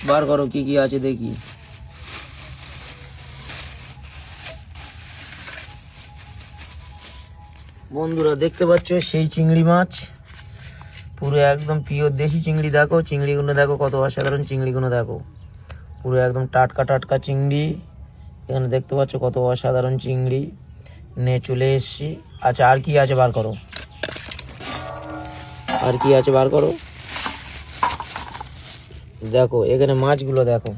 বার করো কি কি আছে দেখি। বন্ধুরা দেখতে পাচ্ছ সেই চিংড়ি মাছ, পুরো একদম পিওর দেশি চিংড়ি। দেখো চিংড়িগুলো দেখো কত অসাধারণ চিংড়িগুলো দেখো, পুরো একদম টাটকা টাটকা চিংড়ি। এখানে দেখতে পাচ্ছ কত অসাধারণ চিংড়ি নিয়ে চলে এসছি। আচ্ছা আর কি আছে বার করো, আর কি আছে বার করো। দেখো এখানে মাছগুলো দেখো,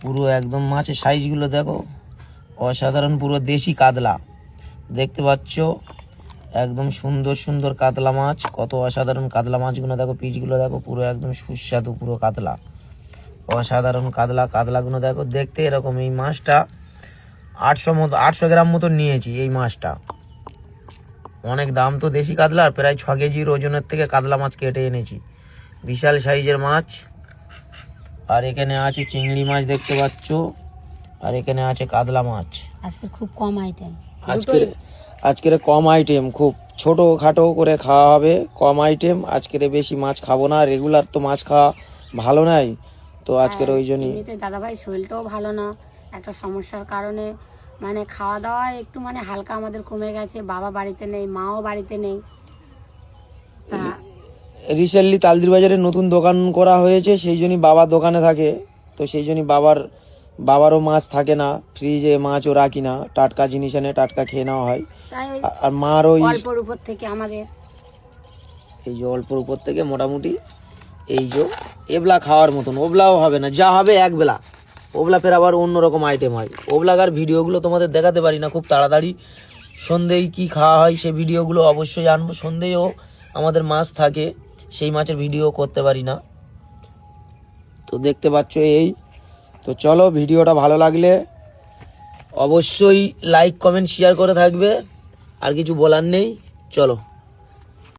পুরো একদম মাছের সাইজগুলো দেখো অসাধারণ, পুরো দেশি কাতলা দেখতে পাচ্ছ, একদম সুন্দর সুন্দর কাতলা মাছ, কত অসাধারণ কাতলা মাছগুলো দেখো, পিসগুলো দেখো পুরো একদম সুস্বাদু পুরো কাতলা, অসাধারণ কাতলা। কাতলাগুলো দেখো দেখতে এরকম। এই মাছটা 800 গ্রাম মতো নিয়েছি। এই মাছটা অনেক দাম তো দেশি কাতলার, প্রায় 6 কেজির ওজনের থেকে কাতলা মাছ কেটে এনেছি, বিশাল সাইজের মাছ। আর এখানে আছে চিংড়ি মাছ দেখতে পাচ্ছ, আর এখানে আছে কাতলা মাছ। আজকে খুব কম আইটেম, আজকের কম আইটেম, খুব ছোটো খাটো করে খাওয়া হবে, কম আইটেম। আজকের বেশি মাছ খাবো না, রেগুলার তো মাছ খাওয়া ভালো নাই তো আজকের ওই জন্যই। এমনিতে দাদাভাই শরীরটাও ভালো না, একটা সমস্যার কারণে মানে খাওয়া দাওয়া একটু মানে হালকা আমাদের কমে গেছে। বাবা বাড়িতে নেই, মাও বাড়িতে নেই। রিসেন্টলি তালদির বাজারে নতুন দোকান করা হয়েছে, সেই জন্যই বাবা দোকানে থাকে, তো সেই জন্যই বাবারও মাছ থাকে না, ফ্রিজে মাছও রাখি না, টাটকা জিনিস এনে টাটকা খেয়ে নেওয়া হয়। আর মারও অল্পর উপর থেকে আমাদের এই যে অল্পর উপর থেকে মোটামুটি এই যে এবলা খাওয়ার মতন, ওবলাও হবে না, যা হবে একবেলা। ওবলা ফের আবার অন্যরকম আইটেম হয়। ওবলাগার ভিডিওগুলো তোমাদের দেখাতে পারি না খুব তাড়াতাড়ি, সন্ধ্যেই কি খাওয়া হয় সেই ভিডিওগুলো অবশ্যই আনবো। সন্ধ্যেও আমাদের মাছ থাকে, সেই মাছের ভিডিও করতে পারি না। তো দেখতে পাচ্ছ এই তো, চলো ভিডিওটা ভালো লাগলে অবশ্যই লাইক কমেন্ট শেয়ার করে থাকবে। আর কিছু বলার নেই, চলো।